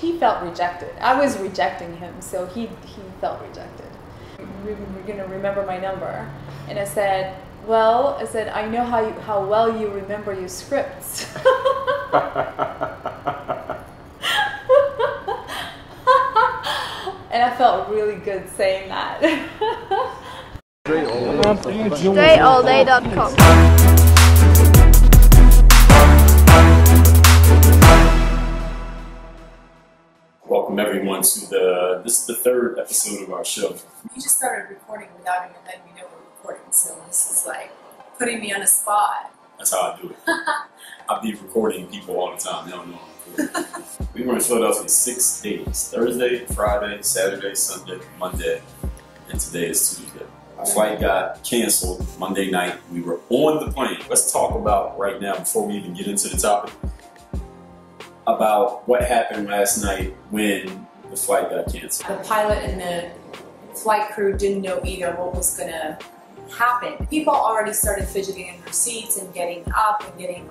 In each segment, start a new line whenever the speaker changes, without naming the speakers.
he felt rejected. I was rejecting him, so he felt rejected. You're gonna remember my number, and I said, well, I know how well you remember your scripts. And I felt really good saying that.
DreAllDay.com.
Welcome everyone to this is the third episode of our show.
You just started recording without even letting me know we're recording, so this is like putting me on the spot.
That's how I do it. I be recording people all the time. They don't know I'm recording. We were in Philadelphia 6 days: Thursday, Friday, Saturday, Sunday, Monday, and today is Tuesday. Our flight got canceled Monday night. We were on the plane. Let's talk about right now, before we even get into the topic, about what happened last night when the flight got canceled.
The pilot and the flight crew didn't know either what was going to happen. People already started fidgeting in their seats and getting up and getting,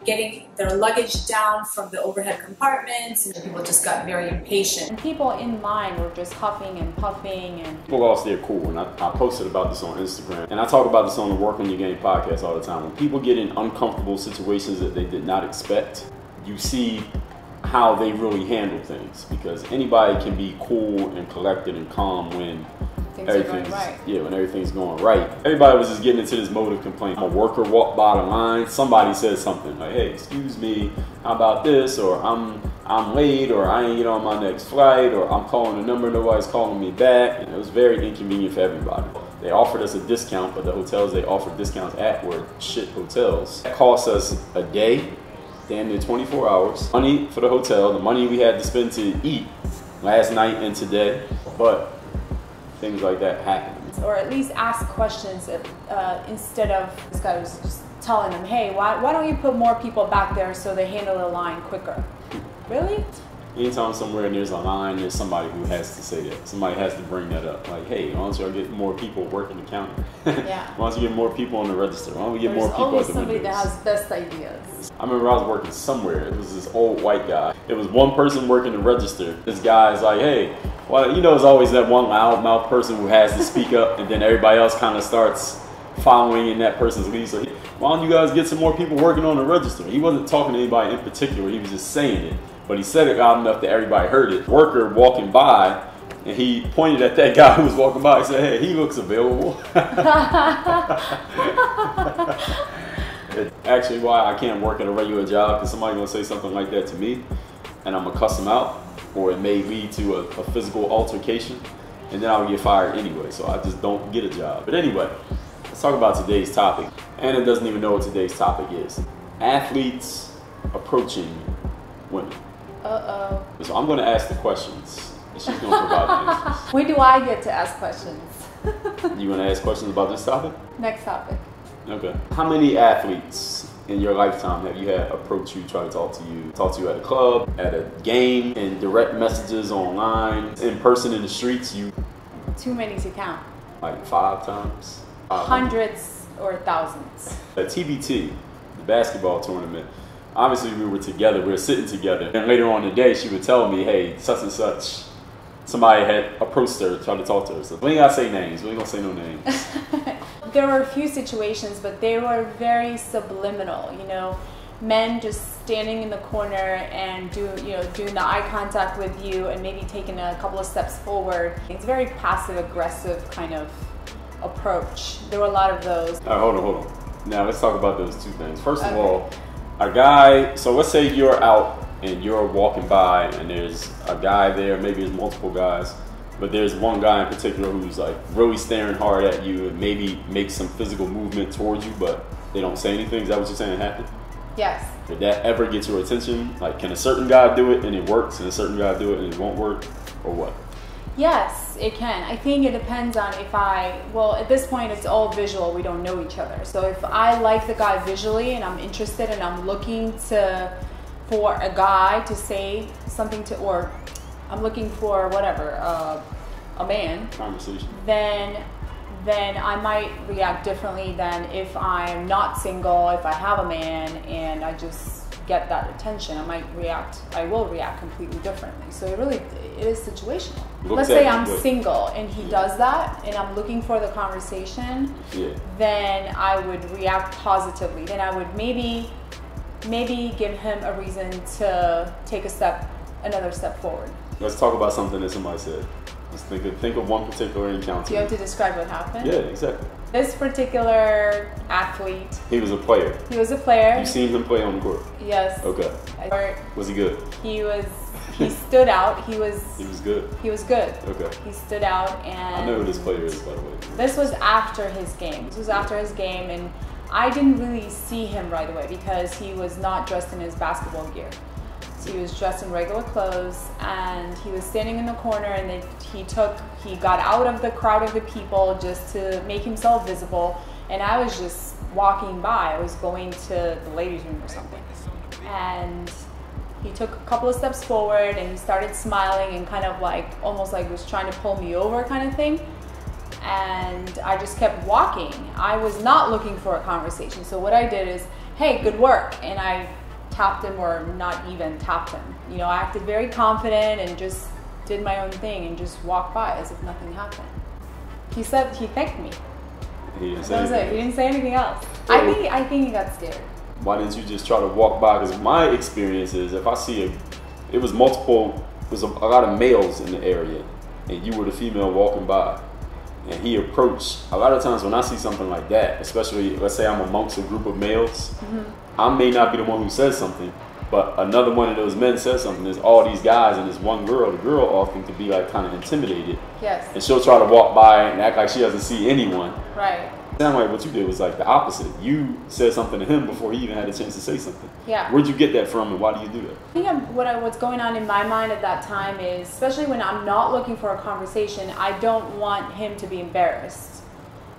getting their luggage down from the overhead compartments, and people just got very impatient.
And people in line were just huffing and puffing and...
People lost their cool, and I posted about this on Instagram. And I talk about this on the Work on Your Game podcast all the time. When people get in uncomfortable situations that they did not expect, you see how they really handle things, because anybody can be cool and collected and calm when everything's going right. Yeah, when everything's going right. Everybody was just getting into this mode of complaint. A worker walked by the line, somebody said something like, "Hey, excuse me, how about this?" Or I'm late, or I ain't get on my next flight, or I'm calling a number, nobody's calling me back. And it was very inconvenient for everybody. They offered us a discount, but the hotels they offered discounts at were shit hotels. It cost us a day, damn near 24 hours. Money for the hotel, the money we had to spend to eat last night and today, but things like that happen.
Or at least ask questions instead of, this guy was just telling them, hey, why don't you put more people back there so they handle the line quicker? Really?
Anytime somewhere there's a line, there's somebody who has to say that. Somebody has to bring that up. Like, hey, why don't y'all get more people working the counter?
Yeah.
Why don't you get more people on the register? Why don't we get more people at the windows?
There's always somebody that has best ideas.
I remember I was working somewhere. It was this old white guy. It was one person working the register. This guy's like, hey, well, there's always that one loudmouth person who has to speak up, and then everybody else kind of starts following in that person's lead. So why don't you guys get some more people working on the register? He wasn't talking to anybody in particular. He was just saying it. But he said it loud enough that everybody heard it. Worker walking by, and he pointed at that guy who was walking by. He said, hey, he looks available. It's actually why I can't work at a regular job, because somebody's going to say something like that to me, and I'm going to cuss them out, or it may lead to a physical altercation, and then I'll get fired anyway, so I just don't get a job. But anyway, let's talk about today's topic. Anna doesn't even know what today's topic is. Athletes approaching women.
Uh-oh.
So I'm going to ask the questions, and she's going to provide the answers.
When do I get to ask questions?
You going to ask questions about this topic?
Next topic.
Okay. How many athletes in your lifetime have you had approach you, try to talk to you at a club, at a game, in direct messages online, in person in the streets?
Too many to count.
Like 5 times?
Hundreds or thousands.
At TBT, the basketball tournament, obviously we were together, we were sitting together, and later on in the day she would tell me, hey, such and such, somebody had approached her, tried to talk to her. So we ain't gotta say names, we ain't gonna say no names.
There were a few situations, but they were very subliminal, men just standing in the corner and doing the eye contact with you and maybe taking a couple of steps forward. It's a very passive aggressive kind of approach. There were a lot of those.
All right, hold on. Now let's talk about those two things. First of all, a guy, so let's say you're out and you're walking by and there's a guy there, maybe there's multiple guys, but there's one guy in particular who's like really staring hard at you and maybe makes some physical movement towards you, but they don't say anything. Is that what you're saying happened?
Yes.
Did that ever get your attention? Like, can a certain guy do it and it works, and a certain guy do it and it won't work, or what?
Yes, it can. I think it depends on well, at this point it's all visual, we don't know each other. So if I like the guy visually and I'm interested and I'm looking for a guy to say something to, or I'm looking for whatever, a man.
Conversation.
Then I might react differently than if I'm not single, if I have a man and I just get that attention. I will react completely differently. So it is situational. Let's say I'm single and he does that and I'm looking for the conversation, then I would react positively. Then I would maybe give him a reason to take another step forward.
Let's talk about something that somebody said. Let's think of one particular encounter.
Do you have to describe what happened?
Yeah, exactly.
This particular athlete.
He was a player.
He was a player.
You've seen him play on the court?
Yes.
Okay. Was he good?
He stood out. He was
good.
He was good.
Okay.
He stood out, and
I know who this player is, by the way.
This was after his game. And I didn't really see him right away because he was not dressed in his basketball gear. So he was dressed in regular clothes, and he was standing in the corner, and then he got out of the crowd of the people just to make himself visible. And I was just walking by. I was going to the ladies' room or something, and he took a couple of steps forward and he started smiling and kind of like almost like was trying to pull me over kind of thing. And I just kept walking. I was not looking for a conversation. So what I did is, hey, good work. And I tapped him, or not even tapped him. You know, I acted very confident and just did my own thing and just walked by as if nothing happened. He thanked me.
He didn't say
that was it. He didn't say anything else.
So,
I think he got scared.
Why didn't you just try to walk by? Because my experience is, if I see it was a lot of males in the area, and you were the female walking by, and he approached. A lot of times when I see something like that, especially let's say I'm amongst a group of males, I may not be the one who says something, but another one of those men says something. There's all these guys and there's one girl. The girl often can be like kind of intimidated.
Yes.
And she'll try to walk by and act like she doesn't see anyone.
Right.
It sounded like what you did was like the opposite. You said something to him before he even had a chance to say something.
Yeah.
Where'd you get that from, and why do you do that?
I think what's going on in my mind at that time is, especially when I'm not looking for a conversation, I don't want him to be embarrassed.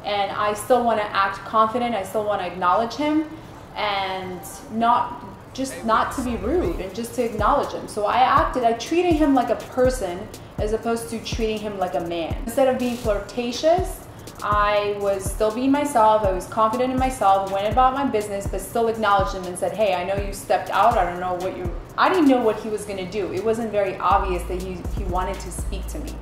And I still want to act confident. I still want to acknowledge him, and not to be rude, and just to acknowledge him. So I treated him like a person as opposed to treating him like a man. Instead of being flirtatious, I was still being myself. I was confident in myself, went about my business, but still acknowledged him and said, hey, I know you stepped out. I didn't know what he was going to do. It wasn't very obvious that he wanted to speak to me.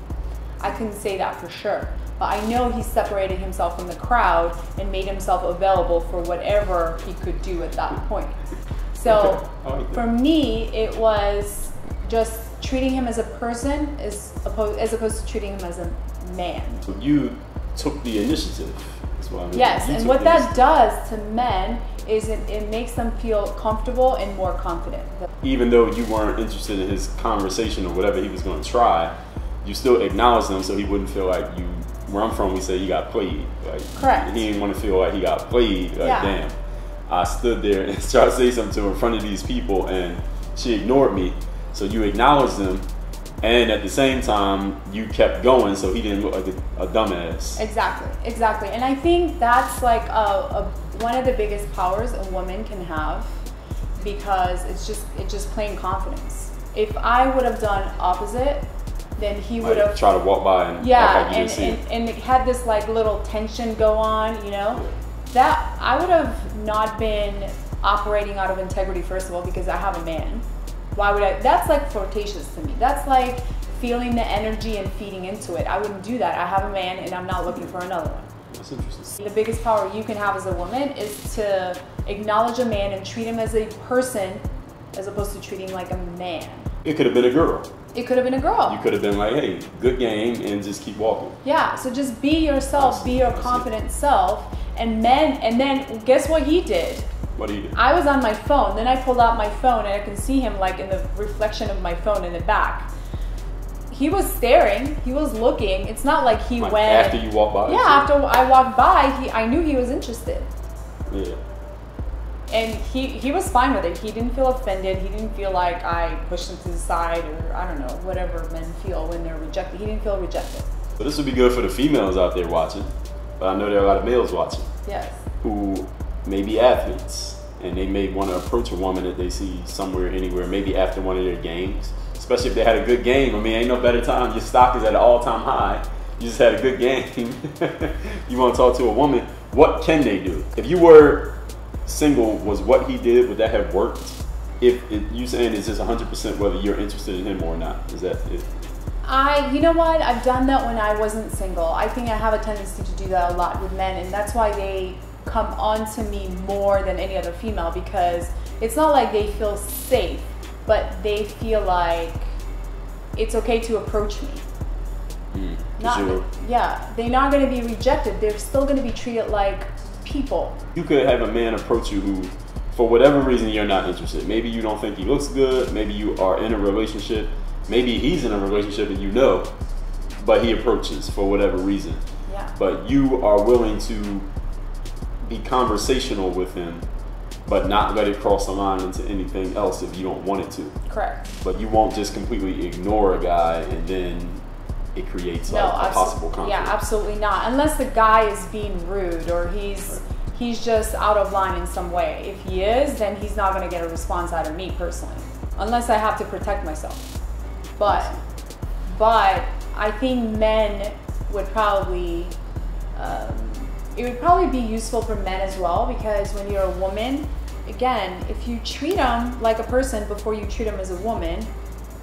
I couldn't say that for sure. But I know he separated himself from the crowd and made himself available for whatever he could do at that point. So for me, it was just treating him as a person as opposed to treating him as a man.
So you took the initiative. That's what I mean.
Yes, and what that does to men is it makes them feel comfortable and more confident.
Even though you weren't interested in his conversation or whatever he was going to try, you still acknowledged him so he wouldn't feel like you. Where I'm from, we say you got played. Like,
correct.
He didn't want to feel like he got played. Like,
yeah.
Damn. I stood there and tried to say something to her in front of these people, and she ignored me. So you acknowledged them, and at the same time, you kept going, so he didn't look like a dumbass.
Exactly. And I think that's like one of the biggest powers a woman can have, because it's just plain confidence. If I would have done opposite, then he would have
tried to walk by and act like you didn't see him.
And it had this like little tension go on, you know.
Yeah.
That I would have not been operating out of integrity, first of all, because I have a man. Why would I? That's like flirtatious to me. That's like feeling the energy and feeding into it. I wouldn't do that. I have a man and I'm not looking for another one.
That's interesting.
The biggest power you can have as a woman is to acknowledge a man and treat him as a person as opposed to treating him like a man.
It could have been a girl.
It could have been a girl.
You could have been like, hey, good game, and just keep walking.
Yeah, so just be yourself, be your confident self. And then guess what he did?
What did he do?
I was on my phone. Then I pulled out my phone and I can see him like in the reflection of my phone in the back. He was staring. He was looking. It's not like he went.
After you walked by?
Yeah, after I walked by, I knew he was interested.
Yeah.
And he was fine with it. He didn't feel offended. He didn't feel like I pushed him to the side, or I don't know, whatever men feel when they're rejected. He didn't feel rejected.
So this would be good for the females out there watching, but I know there are a lot of males watching.
Yes.
Who may be athletes, and they may want to approach a woman that they see somewhere, anywhere, maybe after one of their games, especially if they had a good game. I mean, ain't no better time. Your stock is at an all-time high. You just had a good game. You want to talk to a woman. What can they do? If you were single, was what he did, would that have worked? You saying is this 100% whether you're interested in him or not? Is that it?
You know what? I've done that when I wasn't single. I think I have a tendency to do that a lot with men, and that's why they come on to me more than any other female, because it's not like they feel safe, but they feel like it's okay to approach me. They're not going to be rejected. They're still going to be treated like people.
You could have a man approach you who, for whatever reason, you're not interested. Maybe you don't think he looks good. Maybe you are in a relationship. Maybe he's in a relationship and you know, but he approaches for whatever reason.
Yeah.
But you are willing to be conversational with him, but not let it cross the line into anything else if you don't want it to.
Correct.
But you won't just completely ignore a guy and then it creates like a possible conflict.
Yeah, absolutely not. Unless the guy is being rude or he's just out of line in some way. If he is, then he's not going to get a response out of me personally, unless I have to protect myself. But I think men would probably, it would probably be useful for men as well, because when you're a woman, again, if you treat them like a person before you treat them as a woman,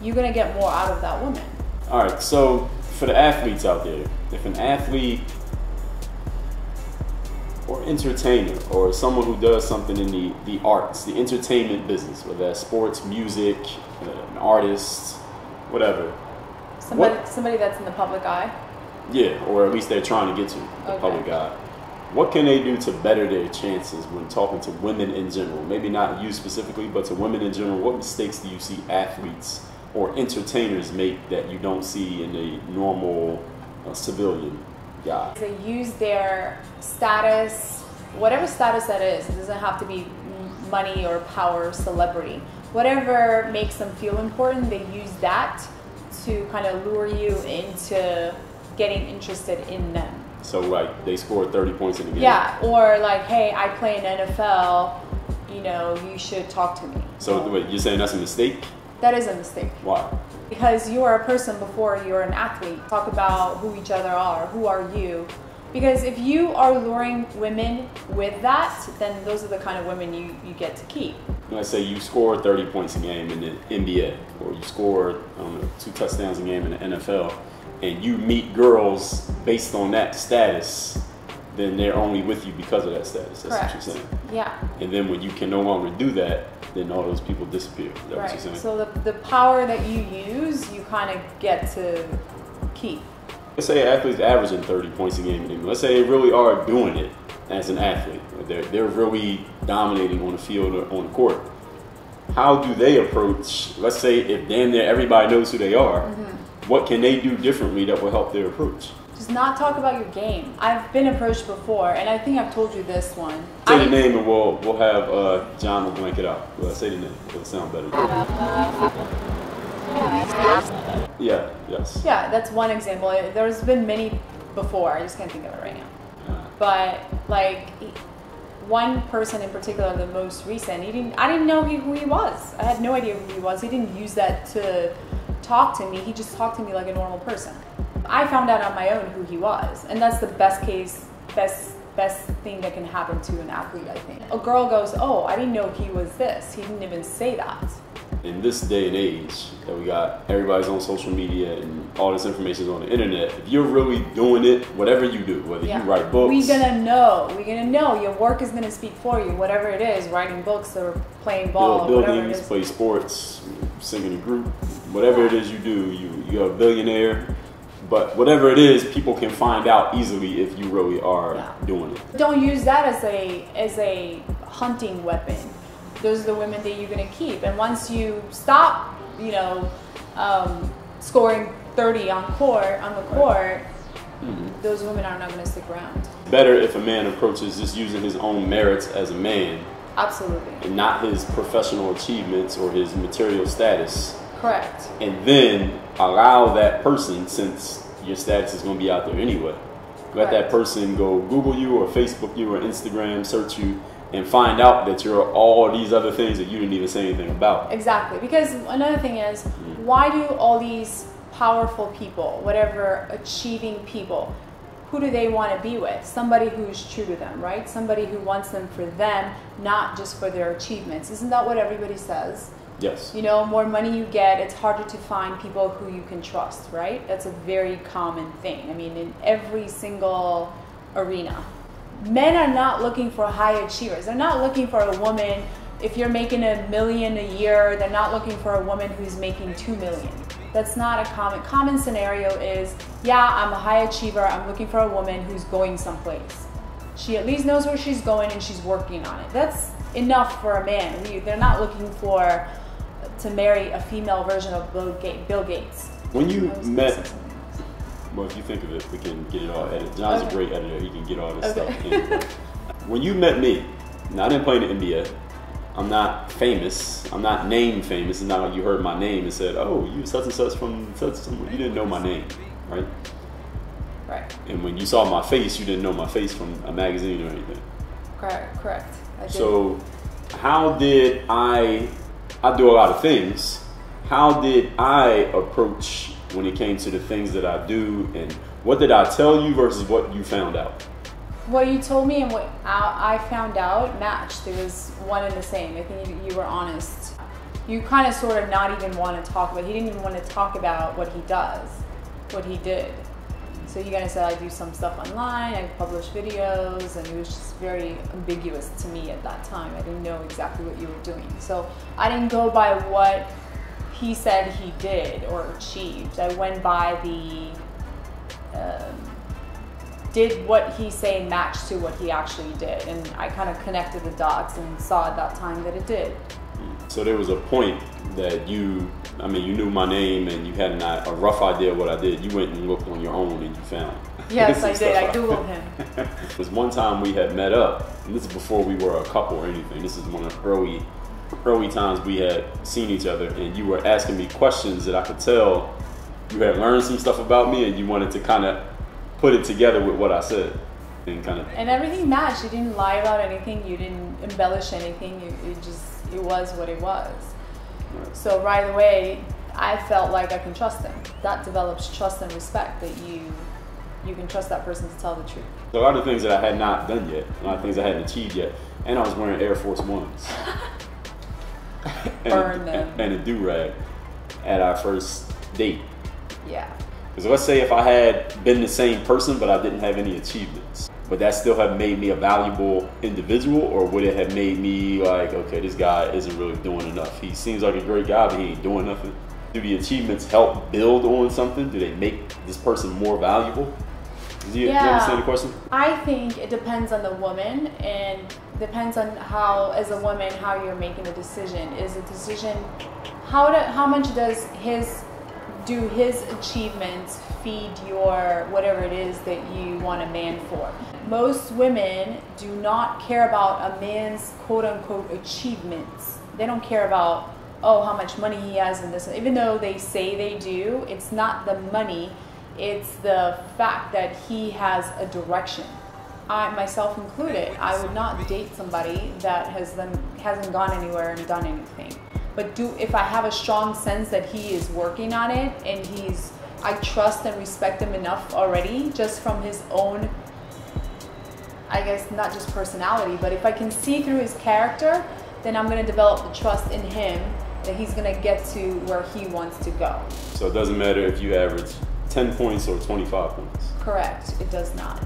you're going to get more out of that woman.
All right, so for the athletes out there, if an athlete or entertainer or someone who does something in the arts, the entertainment business, whether that's sports, music, an artist, whatever.
Somebody that's in the public eye?
Yeah, or at least they're trying to get to the public eye. What can they do to better their chances when talking to women in general? Maybe not you specifically, but to women in general. What mistakes do you see athletes or entertainers make that you don't see in a normal civilian guy?
They use their status, whatever status that is. It doesn't have to be money or power, celebrity. Whatever makes them feel important, they use that to kind of lure you into getting interested in them.
So like they scored 30 points in the game.
Yeah, or like, hey, I play in NFL, you know, you should talk to me.
So wait, you're saying that's a mistake?
That is a mistake.
Why?
Because you are a person before you're an athlete. Talk about who each other are, who are you. Because if you are luring women with that, then those are the kind of women you get to keep.
Let's say you scored 30 points a game in the NBA, or you scored 2 touchdowns a game in the NFL, and you meet girls based on that status, then they're only with you because of that status. That's
Correct.
What you're saying.
Yeah.
And then when you can no longer do that, then all those people disappear. Is that what you're saying?
So the power that you use, you kind of get to keep.
Let's say an athlete's averaging 30 points a game in the NBA. Let's say they really are doing it as an athlete. They're really dominating on the field or on the court. How do they approach, let's say if damn near everybody knows who they are, what can they do differently that will help their approach?
Just not talk about your game. I've been approached before, and I think I've told you this one.
Say the name and we'll have John will blank it out. Well, say the name. It'll sound better. Yeah, yes.
Yeah, that's one example. There's been many before. I just can't think of it right now. But like one person in particular, the most recent, I didn't know who he was. I had no idea who he was. He didn't use that to talk to me. He just talked to me like a normal person. I found out on my own who he was, and that's the best thing that can happen to an athlete, I think. A girl goes, oh, I didn't know he was this. He didn't even say that.
In this day and age that we got, everybody's on social media and all this information is on the internet. If you're really doing it, whatever you do, whether you write books.
We're gonna know. Your work is gonna speak for you, whatever it is, writing books or playing ball or whatever it is.
Play sports, sing in a group, whatever it is you do, you're a billionaire. But whatever it is, people can find out easily if you really are doing it.
Don't use that as a hunting weapon. Those are the women that you're going to keep. And once you stop, scoring 30 on the court, those women are not going to stick around.
Better if a man approaches just using his own merits as a man.
Absolutely.
And not his professional achievements or his material status.
Correct.
And then allow that person, since your status is going to be out there anyway, let that person go Google you or Facebook you or Instagram, search you, and find out that you're all these other things that you didn't even say anything about.
Exactly. Because another thing is, why do all these powerful people, whatever achieving people, who do they want to be with? Somebody who's true to them, right? Somebody who wants them for them, not just for their achievements. Isn't that what everybody says?
Yes.
You know, more money you get, it's harder to find people who you can trust, right? That's a very common thing. I mean, in every single arena. Men are not looking for high achievers. They're not looking for a woman, if you're making $1 million a year, they're not looking for a woman who's making $2 million. That's not a common scenario is, yeah, I'm a high achiever, I'm looking for a woman who's going someplace. She at least knows where she's going and she's working on it. That's enough for a man. They're not looking for to marry a female version of Bill Gates.
When you met, well, if you think of it, we can get it all edited. John's a great editor. He can get all this stuff in. When you met me, now I didn't play in the NBA. I'm not famous. I'm not name famous. It's not like you heard my name and said, oh, you such and such from such and such. You didn't know my name, right?
Right.
And when you saw my face, you didn't know my face from a magazine or anything.
Correct. I did.
So how did I do a lot of things. How did I approach when it came to the things that I do, and what did I tell you versus what you found out?
What you told me and what I found out matched. It was one and the same. I think you were honest. You kind of sort of not even want to talk about, he didn't even want to talk about what he does, what he did. So you guys said I do some stuff online, I publish videos, and it was just very ambiguous to me at that time. I didn't know exactly what you were doing. So I didn't go by what he said he did or achieved. I went by the, did what he say match to what he actually did? And I kind of connected the dots and saw at that time that it did.
So there was a point that you knew my name and you had a rough idea of what I did. You went and looked on your own and you found.
Yes, I did. I Googled him.
It was one time we had met up, and this is before we were a couple or anything. This is one of the early times we had seen each other, and you were asking me questions that I could tell you had learned some stuff about me, and you wanted to kind of put it together with what I said. And
everything matched. You didn't lie about anything. You didn't embellish anything. It was what it was.
Right.
So right away, I felt like I can trust them. That develops trust and respect, that you can trust that person to tell the truth.
So a lot of things that I had not done yet, a lot of things I hadn't achieved yet, and I was wearing Air Force Ones.
Burn them.
And a do-rag at our first date.
Yeah.
Because let's say if I had been the same person but I didn't have any achievements, would that still have made me a valuable individual, or would it have made me like, okay, this guy isn't really doing enough? He seems like a great guy, but he ain't doing nothing. Do the achievements help build on something? Do they make this person more valuable? Do you understand the question?
I think it depends on the woman, and depends on how, as a woman, how you're making a decision. Is a decision, how much does his achievements feed your whatever it is that you want a man for? Most women do not care about a man's quote-unquote achievements. They don't care about, oh, how much money he has in this. Even though they say they do, it's not the money, it's the fact that he has a direction. I, myself included, I would not date somebody that hasn't gone anywhere and done anything. But if I have a strong sense that he is working on it, and I trust and respect him enough already, just from his own, I guess, not just personality, but if I can see through his character, then I'm going to develop the trust in him that he's going to get to where he wants to go.
So it doesn't matter if you average 10 points or 25 points.
Correct, it does not.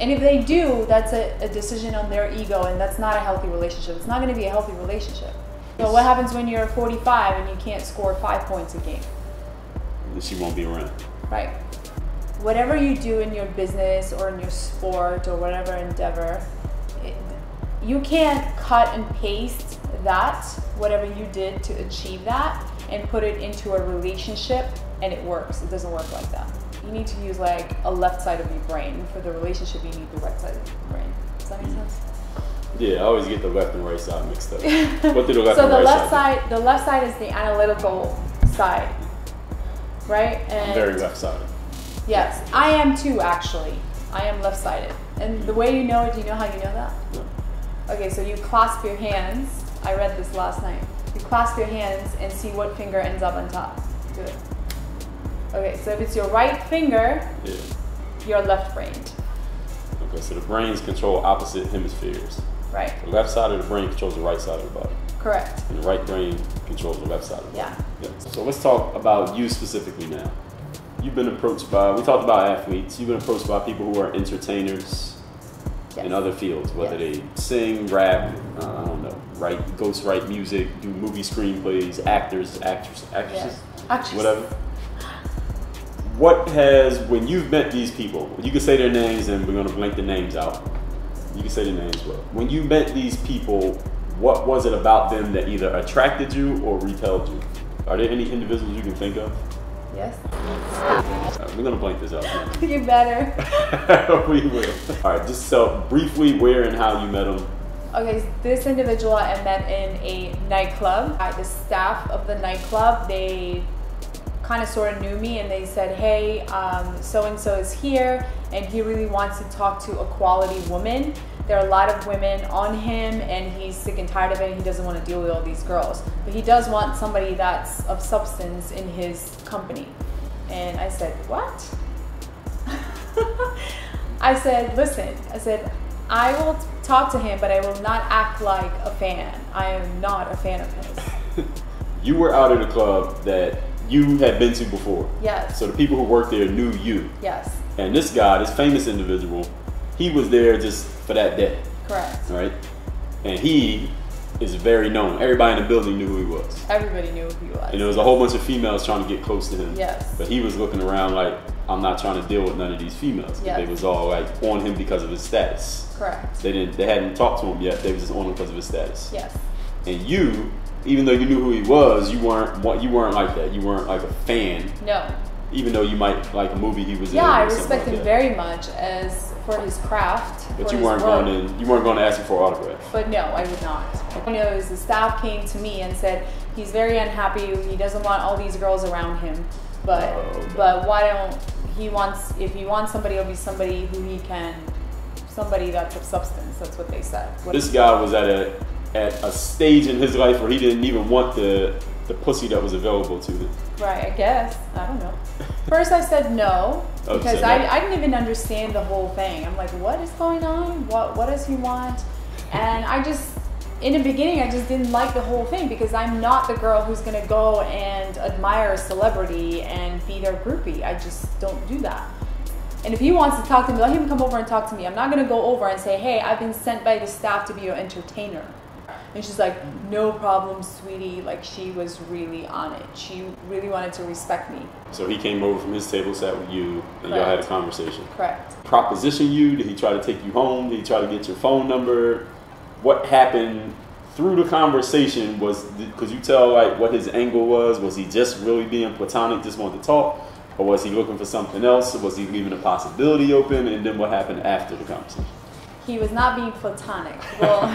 And if they do, that's a decision on their ego, and that's not a healthy relationship. It's not going to be a healthy relationship. So what happens when you're 45 and you can't score 5 points a game?
She won't be around.
Right. Whatever you do in your business or in your sport or whatever endeavor, you can't cut and paste that, whatever you did to achieve that, and put it into a relationship and it works. It doesn't work like that. You need to use like a left side of your brain. For the relationship, you need the right side of your brain. Does that make sense?
Yeah, I always get the left and right side mixed up. What do the left
so
and
the
right
left
side
do? The left side is the analytical side, right? And
I'm very left-sided.
Yes, I am too, actually. I am left-sided. And the way you know it, do you know how you know that?
No.
Okay, so you clasp your hands. I read this last night. You clasp your hands and see what finger ends up on top. Good. Okay, so if it's your right finger, you're left-brained.
Okay, so the brains control opposite hemispheres.
Right.
The left side of the brain controls the right side of the body.
Correct.
And the right brain controls the left side of the body.
Yeah.
So let's talk about you specifically now. You've been approached by, we talked about athletes, you've been approached by people who are entertainers in other fields, whether they sing, rap, I don't know, ghost write music, do movie screenplays, actors, actresses, whatever. What has, when you've met these people, you can say their names and we're going to blank the names out. You can say their names well. When you met these people, what was it about them that either attracted you or repelled you? Are there any individuals you can think of?
Yes.
We're going to blank this out.
You better.
We will. All right, just so briefly where and how you met them.
Okay, this individual I met in a nightclub. The staff of the nightclub, they kind of sort of knew me and they said, hey, so-and-so is here and he really wants to talk to a quality woman. There are a lot of women on him and he's sick and tired of it and he doesn't want to deal with all these girls. But he does want somebody that's of substance in his company. And I said, what? I said, listen, I will talk to him, but I will not act like a fan. I am not a fan of his.
You were out at a club that you had been to before.
Yes.
So the people who worked there knew you.
Yes.
And this guy, this famous individual, he was there just for that day.
Correct.
Right? And he is very known. Everybody in the building knew who he was.
Everybody knew who he was.
And there was a whole bunch of females trying to get close to him.
Yes.
But he was looking around like, I'm not trying to deal with none of these females.
Yes.
They was all like on him because of his status.
Correct.
They hadn't talked to him yet. They was just on him because of his status.
Yes.
And you, even though you knew who he was, you weren't like that. You weren't like a fan.
No.
Even though you might like a movie he was in.
Yeah, I
or
respect
like
him very much as for his craft.
But
for
you weren't going to ask him for an autograph.
But no, I would not. You know, the staff came to me and said he's very unhappy. He doesn't want all these girls around him. But why don't he wants? If he wants somebody, it'll be somebody who he can, somebody that's of substance. That's what they said.
This guy was at a stage in his life where he didn't even want the pussy that was available to him.
Right, I guess. I don't know. First I said no, because I didn't even understand the whole thing. I'm like, what is going on? What does he want? And in the beginning, I just didn't like the whole thing because I'm not the girl who's gonna go and admire a celebrity and be their groupie. I just don't do that. And if he wants to talk to me, let him come over and talk to me. I'm not gonna go over and say, hey, I've been sent by the staff to be your entertainer. And she's like, no problem, sweetie. Like, she was really on it. She really wanted to respect me.
So he came over from his table, sat with you, and y'all had a conversation.
Correct.
Proposition you? Did he try to take you home? Did he try to get your phone number? What happened through the conversation? Could you tell like what his angle was? Was he just really being platonic, just wanted to talk? Or was he looking for something else? Or was he leaving a possibility open? And then what happened after the conversation?
He was not being platonic. Well,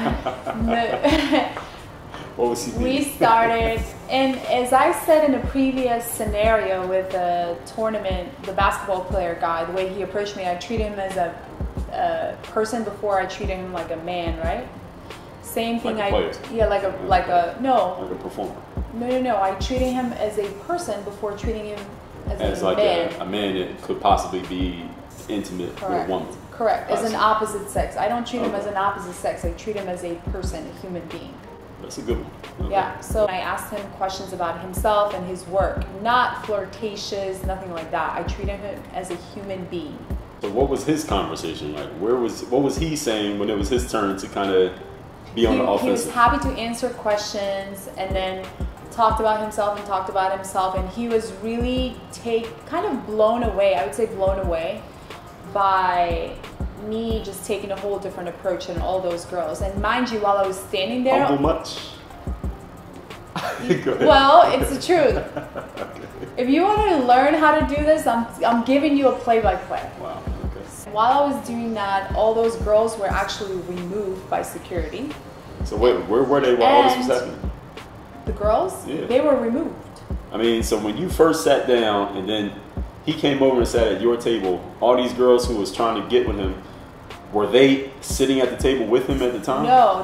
what was he being?
We started, and as I said in a previous scenario with the tournament, the basketball player guy, the way he approached me, I treated him as a person before I treated him like a man, right? Same thing.
Like a player.
Yeah, like a
Like a performer.
No. I treated him as a person before treating him as a
like
man.
a man that could possibly be intimate with a woman.
Correct. As an opposite sex. I don't treat him as an opposite sex. I treat him as a person, a human being.
That's a good one. Okay.
Yeah. So I asked him questions about himself and his work. Not flirtatious, nothing like that. I treated him as a human being.
So what was his conversation like? What was he saying when it was his turn to kind of be on the offensive?
He was happy to answer questions and then talked about himself, and he was really kind of blown away. I would say blown away by me just taking a whole different approach than all those girls. And mind you, while I was standing there,
humble much?
Well, it's the truth. Okay. If you want to learn how to do this, I'm giving you a play-by-play.
Wow. Okay.
While I was doing that, all those girls were actually removed by security.
So wait, where were they while all this was happening?
The girls?
Yeah.
They were removed.
I mean, so when you first sat down and then he came over and sat at your table, all these girls who was trying to get with him, were they sitting at the table with him at the time?
No,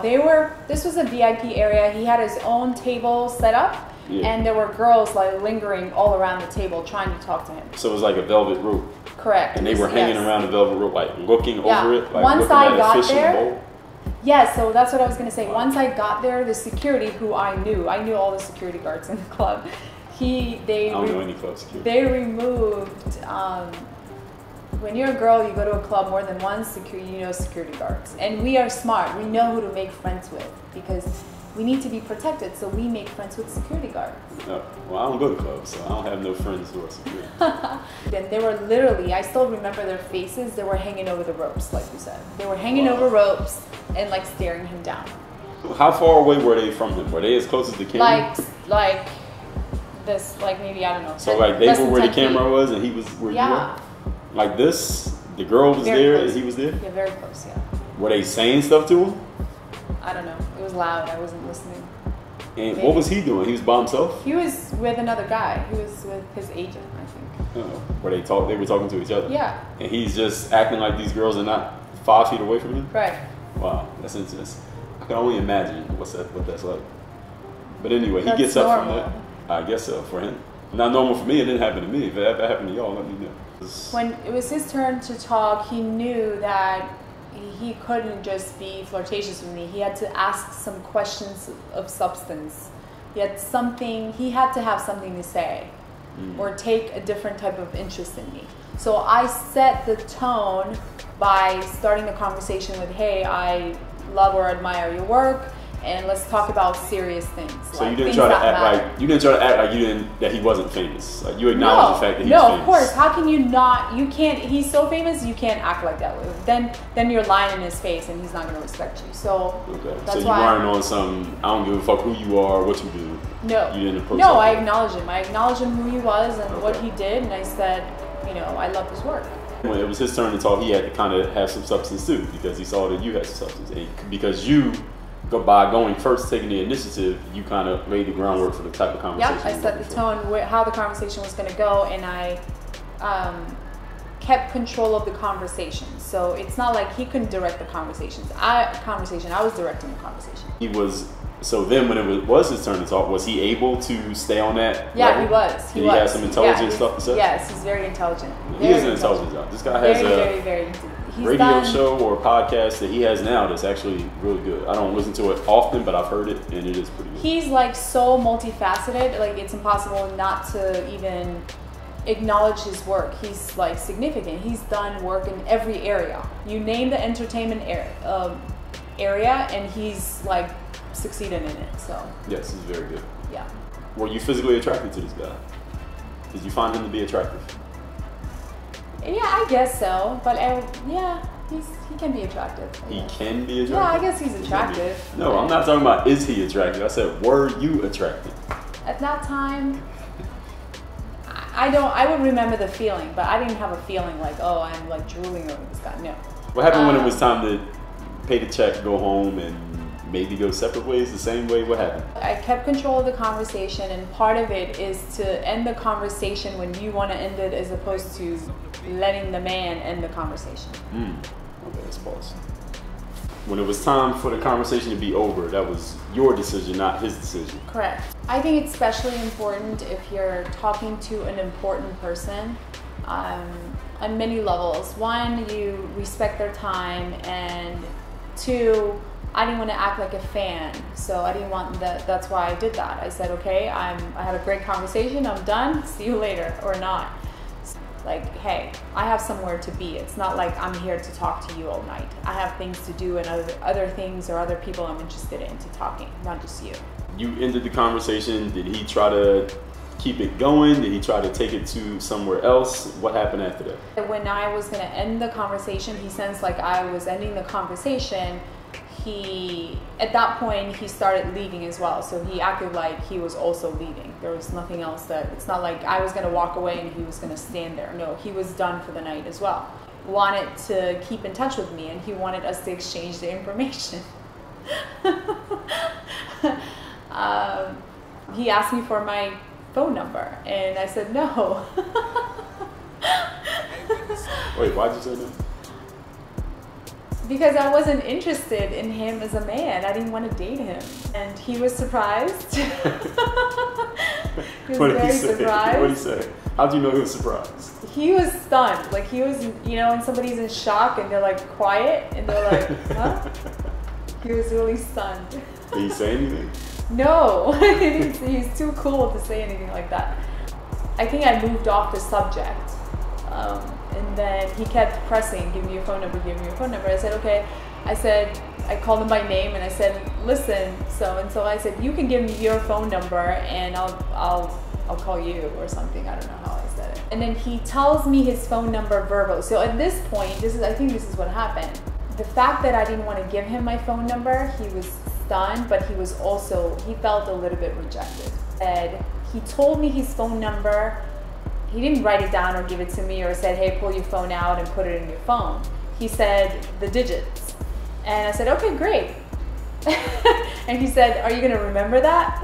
this was a VIP area. He had his own table set up, and there were girls like lingering all around the table trying to talk to him.
So it was like a velvet rope.
Correct.
And they were hanging around the velvet rope, like looking over it, like
once
looking
I
at
got
a fish
there,
in a bowl.
Yeah, so that's what I was gonna say. Once I got there, the security, who I knew all the security guards in the club. I don't know any club security. They removed. When you're a girl, you go to a club more than once. Security guards, and we are smart. We know who to make friends with because we need to be protected. So we make friends with security guards.
No, well, I don't go to clubs, so I don't have no friends who are security.
Then they were literally. I still remember their faces. They were hanging over the ropes, like you said. They were hanging over ropes and like staring him down.
How far away were they from him? Were they as close as the camera?
Like this, like maybe I don't know.
So like they were where the camera was, and he was where you were. Like this, the girl was there and he was there?
Yeah, very close, yeah.
Were they saying stuff to him?
I don't know. It was loud. I wasn't listening.
And what was he doing? He was by himself?
He was with another guy. He was with his agent, I think.
Oh. Were they were talking to each other?
Yeah.
And he's just acting like these girls are not 5 feet away from him?
Right.
Wow, that's interesting. I can only imagine what that's like. But anyway, he gets
normal.
up from there. I guess so, for him. Not normal for me. It didn't happen to me. If that happened to y'all, let me know.
When it was his turn to talk, he knew that he couldn't just be flirtatious with me. He had to ask some questions of substance. He had to have something to say or take a different type of interest in me. So I set the tone by starting the conversation with, hey, I love or admire your work, and let's talk about serious things.
So like you didn't try to act like that he wasn't famous. Like you acknowledge the fact that he's
famous.
No,
of course. How can you not? You can't. He's so famous. You can't act like that. Then you're lying in his face, and he's not going to respect you. So that's
so you
why
weren't on some. I don't give a fuck who you are, what you do.
No,
you didn't approach.
No, I acknowledged him. I acknowledged him who he was and what he did, and I said, I love his work.
When it was his turn to talk, he had to kind of have some substance too, because he saw that you had some substance, and because you. By going first, taking the initiative, you kind of laid the groundwork for the type of conversation.
Yep, I set the tone, how the conversation was going to go, and I kept control of the conversation. So it's not like he couldn't direct the conversation. I was directing the conversation. So then when it was his turn to talk, was he able to stay on that level? He was.
Did he have some intelligent stuff to say?
Yes, he's very intelligent.
He is an intelligent guy. This guy has
very
radio show or podcast that he has now that's actually really good. I don't listen to it often, but I've heard it, and it is pretty good.
He's like so multifaceted, like it's impossible not to even acknowledge his work. He's like significant. He's done work in every area. You name the entertainment area, and he's like succeeded in it. So
yes, he's very good.
Yeah.
Were you physically attracted to this guy? Did you find him to be attractive?
Yeah, I guess so. But he can be attractive.
He can be attractive?
Yeah, I guess he's attractive.
No, I'm not talking about is he attractive. I said, were you attracted?
At that time, I would remember the feeling, but I didn't have a feeling like, oh, I'm like drooling over this guy. No.
What happened when it was time to pay the check, go home, and maybe go separate ways the same way? What happened? I kept control of the conversation, and part of it is to end the conversation when you want to end it as opposed to letting the man end the conversation. Okay, let's pause. When it was time for the conversation to be over, that was your decision, not his decision. Correct. I think it's especially important if you're talking to an important person on many levels. One, you respect their time, and two, I didn't want to act like a fan, so I didn't want that. That's why I did that. I said, okay, I had a great conversation, I'm done, see you later, or not. Like, hey, I have somewhere to be. It's not like I'm here to talk to you all night. I have things to do and other things or other people I'm interested in to talking, not just you. You ended the conversation. Did he try to keep it going? Did he try to take it to somewhere else? What happened after that? When I was going to end the conversation, he sensed like I was ending the conversation. At that point, he started leaving as well. So he acted like he was also leaving. There was nothing else it's not like I was going to walk away and he was going to stand there. No, he was done for the night as well. Wanted to keep in touch with me, and he wanted us to exchange the information. He asked me for my phone number, and I said no. Wait, why'd you say no? Because I wasn't interested in him as a man. I didn't want to date him. And he was surprised.
He was very surprised.
What did he say? How'd you know he was surprised?
He was stunned. Like he was, you know, when somebody's in shock and they're like quiet and they're like, huh? He was really stunned.
Did he say anything?
No, he's too cool to say anything like that. I think I moved off the subject. And then he kept pressing, give me your phone number, give me your phone number. I said, okay. I called him by name and I said, listen, so and so. I said, you can give me your phone number and I'll call you or something. I don't know how I said it. And then he tells me his phone number verbal. So at this point, I think this is what happened. The fact that I didn't want to give him my phone number, he was stunned, but he felt a little bit rejected. And he told me his phone number. He didn't write it down or give it to me or said, hey, pull your phone out and put it in your phone. He said the digits. And I said, okay, great. And he said, are you going to remember that?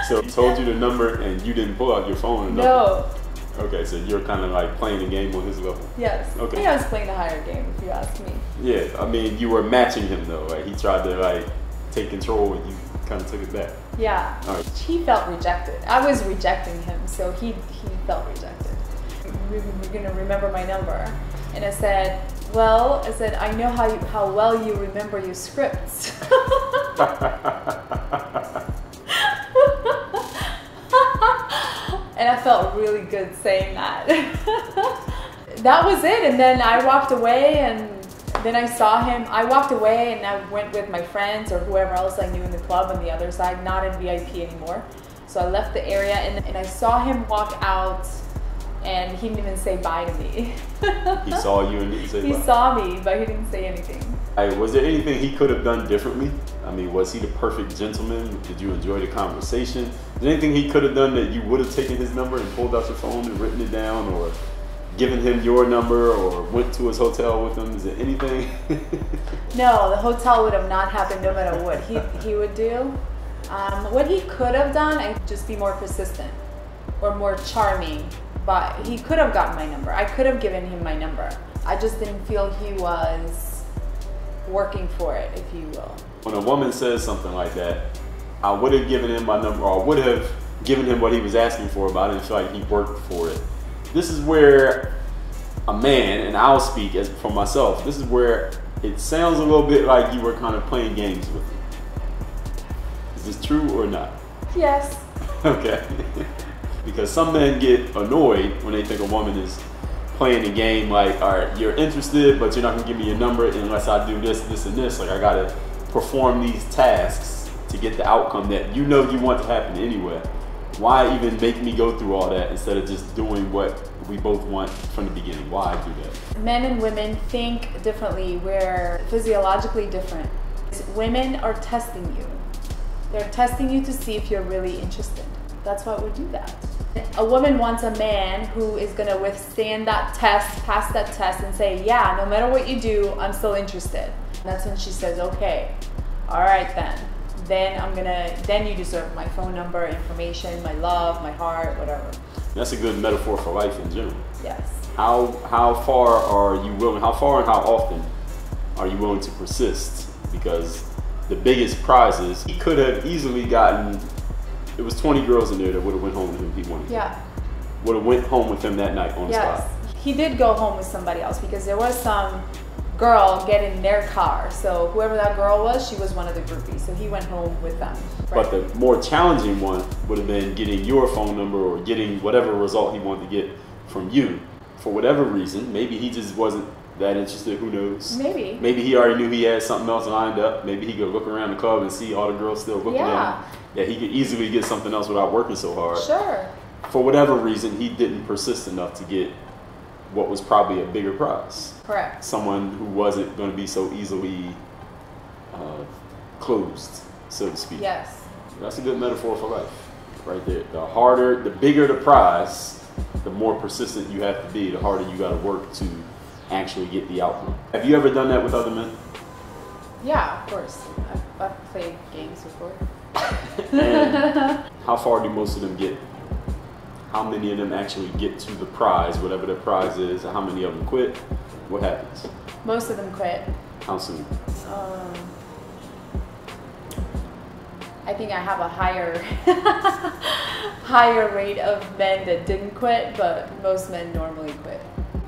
So he told you the number and you didn't pull out your phone? Or
No.
Okay, so you're kind of like playing the game on his level.
Yes.
Okay.
I think I was playing the higher game, if you ask me.
Yeah, I mean, you were matching him though, right? He tried to like take control and you kind of took it back.
Yeah.
All right.
He felt rejected. I was rejecting him, so he felt rejected. We're going to remember my number. And I said, well, I know how well you remember your scripts. And I felt really good saying that. That was it. And then I walked away and then I saw him. I walked away and I went with my friends or whoever else I knew in the club on the other side, not in VIP anymore. So I left the area and I saw him walk out and he didn't even say bye to me.
He saw you and didn't say bye?
He saw me, but he didn't say anything.
Was there anything he could have done differently? I mean, was he the perfect gentleman? Did you enjoy the conversation? Is there anything he could have done that you would have taken his number and pulled out your phone and written it down, or given him your number, or went to his hotel with him? Is there anything?
No, the hotel would have not happened no matter what he would do. What he could have done, I'd just be more persistent or more charming, but he could have gotten my number. I could have given him my number. I just didn't feel he was working for it, if you will.
When a woman says something like that, I would have given him my number, or I would have given him what he was asking for, but I didn't feel like he worked for it. This is where a man, and I'll speak as for myself, this is where it sounds a little bit like you were kind of playing games with him. Is this true or not?
Yes.
Okay. Because some men get annoyed when they think a woman is playing a game like, all right, you're interested, but you're not gonna give me your number unless I do this, this, and this. Like, I gotta perform these tasks to get the outcome that you know you want to happen anyway. Why even make me go through all that instead of just doing what we both want from the beginning? Why do that?
Men and women think differently. We're physiologically different. Women are testing you. They're testing you to see if you're really interested. That's why we do that. A woman wants a man who is going to withstand that test, pass that test, and say, yeah, no matter what you do, I'm still interested. And that's when she says, okay, all right then. Then you deserve my phone number, information, my love, my heart, whatever.
That's a good metaphor for life in general.
Yes.
How far are you willing, how far and how often are you willing to persist? Because the biggest prizes, he could have easily gotten, there was 20 girls in there that would have went home with him if he wanted to.
Yeah.
Would have went home with him that night on the spot.
He did go home with somebody else because there was some girl get in their car. So whoever that girl was, she was one of the groupies. So he went home with them. Right.
But the more challenging one would have been getting your phone number or getting whatever result he wanted to get from you. For whatever reason, maybe he just wasn't that interested, who knows?
Maybe.
Maybe he already knew he had something else lined up. Maybe he could look around the club and see all the girls still looking at him. That he could easily get something else without working so hard.
Sure.
For whatever reason, he didn't persist enough to get what was probably a bigger prize.
Correct.
Someone who wasn't going to be so easily closed, so to speak.
Yes.
That's a good metaphor for life, right there. The harder, the bigger the prize, the more persistent you have to be, the harder you got to work to actually get the outcome. Have you ever done that with other men?
Yeah, of course. I've played games before.
And how far do most of them get? How many of them actually get to the prize, whatever the prize is? How many of them quit? What happens?
Most of them quit.
How soon?
I think I have a higher rate of men that didn't quit, but most men normally quit.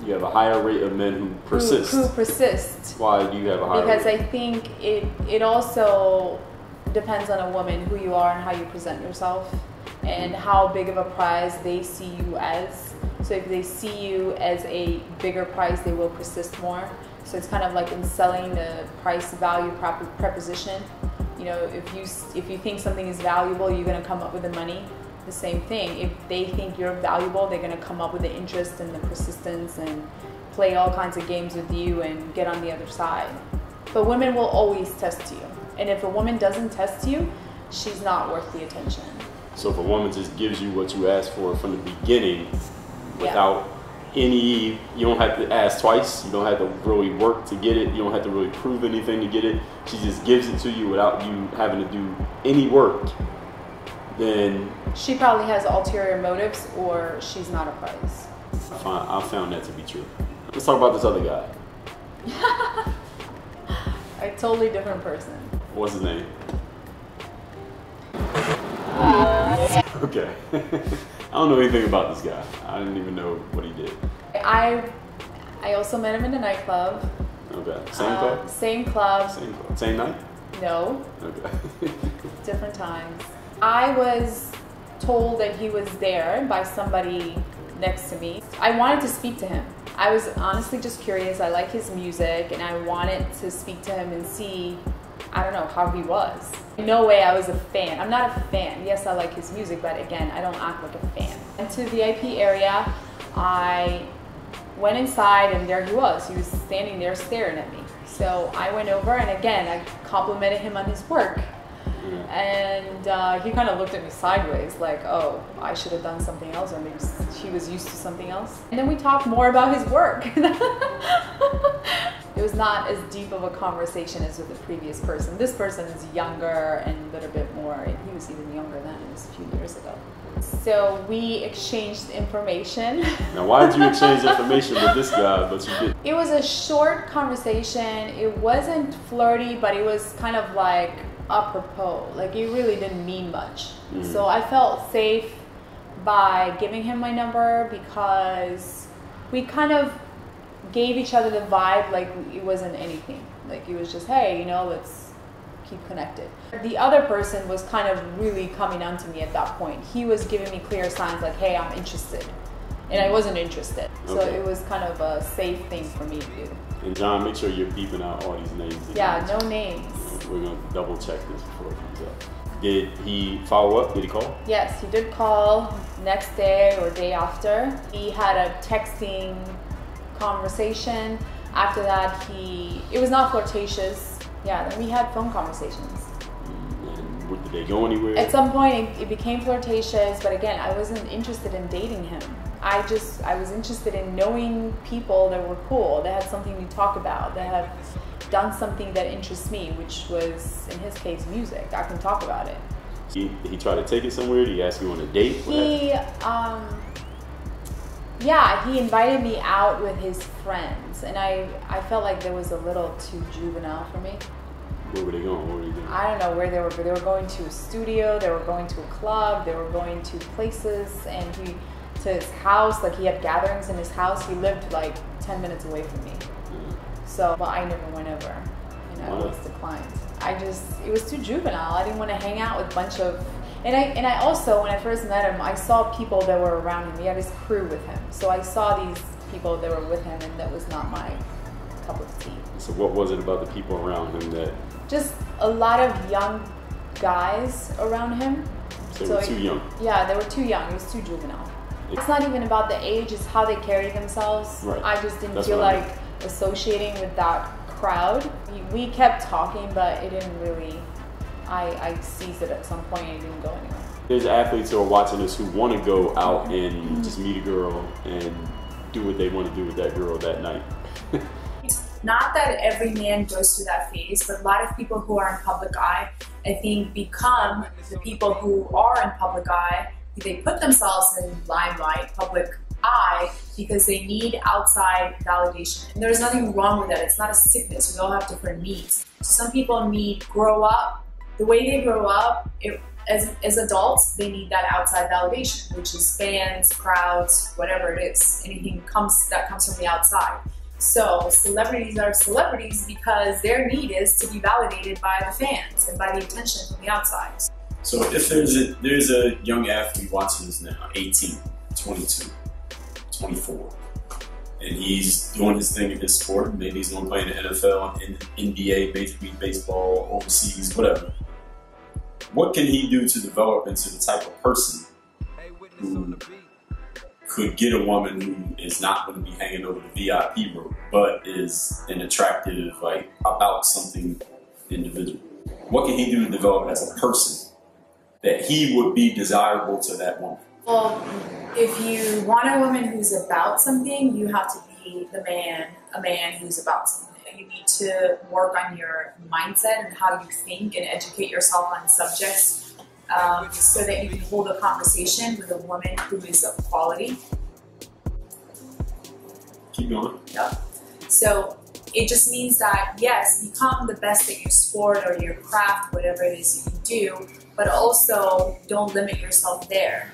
You have a higher rate of men who persist.
Who persist.
Why do you have a higher
Because
rate?
I think it also depends on a woman, who you are and how you present yourself, and how big of a prize they see you as. So if they see you as a bigger prize, they will persist more. So it's kind of like in selling the price value preposition. You know, if you think something is valuable, you're going to come up with the money. The same thing. If they think you're valuable, they're going to come up with the interest and the persistence and play all kinds of games with you and get on the other side. But women will always test you. And if a woman doesn't test you, she's not worth the attention.
So if a woman just gives you what you asked for from the beginning, without any, you don't have to ask twice, you don't have to really work to get it, you don't have to really prove anything to get it, she just gives it to you without you having to do any work, then
she probably has ulterior motives, or she's not a prize.
I found that to be true. Let's talk about this other guy.
A totally different person.
What's his name? Okay. I don't know anything about this guy. I didn't even know what he did.
I also met him in a nightclub.
Okay. Same club?
Same club.
Same club. Same night?
No.
Okay.
Different times. I was told that he was there by somebody next to me. I wanted to speak to him. I was honestly just curious. I like his music and I wanted to speak to him and see, I don't know, how he was. No way I was a fan. I'm not a fan. Yes, I like his music, but again, I don't act like a fan. Into the VIP area, I went inside and there he was. He was standing there staring at me. So I went over and again, I complimented him on his work. And he kind of looked at me sideways like, oh, I should have done something else, or maybe he was used to something else. And then we talked more about his work. It was not as deep of a conversation as with the previous person. This person is younger and a little bit more, he was even younger then, it was a few years ago. So we exchanged information.
Now why did you exchange information with this guy, but you didn't?
It was a short conversation. It wasn't flirty, but it was kind of like apropos. Like it really didn't mean much. So I felt safe by giving him my number because we kind of gave each other the vibe like it wasn't anything. Like it was just, hey, you know, let's keep connected. The other person was kind of really coming on to me at that point. He was giving me clear signs like, hey, I'm interested. And I wasn't interested. So it was kind of a safe thing for me to do.
And John, make sure you're beeping out all these names.
Yeah, no names.
We're going to double check this before it comes up. Did he follow up? Did he call?
Yes, he did call next day or day after. He had a texting conversation. After that, it was not flirtatious. Yeah, then we had phone conversations.
And did they go anywhere?
At some point, it became flirtatious, but again, I wasn't interested in dating him. I was interested in knowing people that were cool, that had something to talk about, that had done something that interests me, which was, in his case, music. I can talk about it.
Did he try to take it somewhere? Did he ask you on a date?
Yeah, he invited me out with his friends, and I felt like there was a little too juvenile for me.
Where were they going? What were they doing?
I don't know where they were, but they were going to a studio, they were going to a club, they were going to places, and to his house, like he had gatherings in his house. He lived like 10 minutes away from me. So, but I never went over, and I always declined. It was too juvenile. I didn't want to hang out with a bunch of, and I also, when I first met him, I saw people that were around him. He had his crew with him. So I saw these people that were with him, and that was not my cup of tea.
So what was it about the people around him that?
Just a lot of young guys around him.
So they were too young.
Yeah, they were too young. It was too juvenile. It's not even about the age, it's how they carry themselves.
Right.
I just didn't feel like associating with that crowd. We kept talking, but it didn't really, I seized it at some point and it didn't go anywhere.
There's athletes who are watching this who want to go out and just meet a girl and do what they want to do with that girl that night.
Not that every man goes through that phase, but a lot of people who are in public eye, I think, become the people who are in public eye. They put themselves in limelight, public eye, because they need outside validation. And there's nothing wrong with that. It's not a sickness. We all have different needs. So some people need grow up the way they grow up, as adults, they need that outside validation, which is fans, crowds, whatever it is, anything that comes from the outside. So celebrities are celebrities because their need is to be validated by the fans and by the attention from the outside.
So if there's a young athlete watching this now, 18, 22, 24, and he's doing his thing in his sport, maybe he's going to play in the NFL, in NBA, Major League Baseball, overseas, whatever. What can he do to develop into the type of person who could get a woman who is not going to be hanging over the VIP rope, but is an attractive, like, about something individual? What can he do to develop as a person that he would be desirable to that woman?
Well, if you want a woman who's about something, you have to be a man who's about something. You need to work on your mindset and how you think and educate yourself on subjects so that you can hold a conversation with a woman who is of quality.
Keep going.
Yep. So it just means that, yes, become the best at your sport or your craft, whatever it is you do, but also don't limit yourself there.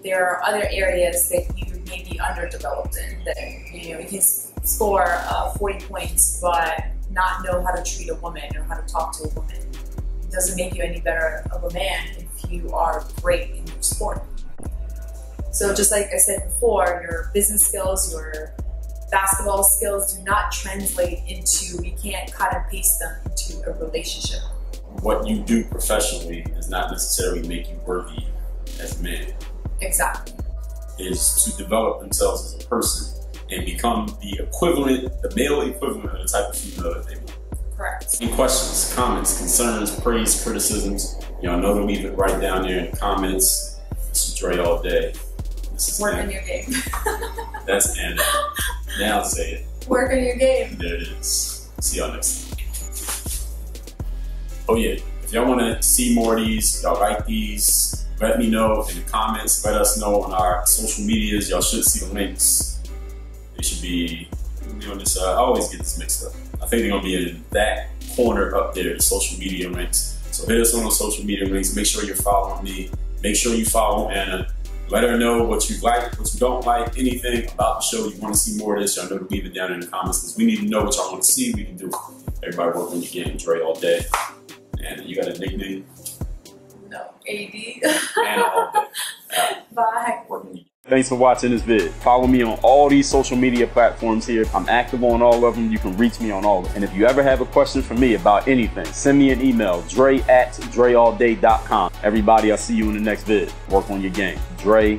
There are other areas that you may be underdeveloped in, that you can score 40 points but not know how to treat a woman or how to talk to a woman. It doesn't make you any better of a man if you are great in your sport. So just like I said before, your business skills, your basketball skills do not translate into, you can't cut and paste them into a relationship.
What you do professionally does not necessarily make you worthy as a man.
Exactly.
Is to develop themselves as a person and become the equivalent, the male equivalent of the type of female that they want.
Correct.
Any questions, comments, concerns, praise, criticisms, y'all know to leave it right down there in the comments. This is Dre all day. This is
work on your game.
That's Anna. Now say it.
Work on your game.
There it is. See y'all next time. Oh yeah, if y'all want to see more of these, y'all like these, let me know in the comments. Let us know on our social medias. Y'all should see the links. They should be on this. I always get this mixed up. I think they're gonna be in that corner up there, the social media links. So hit us on those social media links. Make sure you're following me. Make sure you follow Anna. Let her know what you like, what you don't like, anything about the show. You want to see more of this, y'all know to leave it down in the comments because we need to know what y'all want to see. We can do it. Everybody work on your game. Dre all day. And you got a nickname?
No, AD.
Anna all day.
Bye.
Work on your game.
Thanks for watching this vid. Follow me on all these social media platforms here. I'm active on all of them. You can reach me on all of them. And if you ever have a question for me about anything, send me an email, dre@dreallday.com. Everybody, I'll see you in the next vid. Work on your game. Dre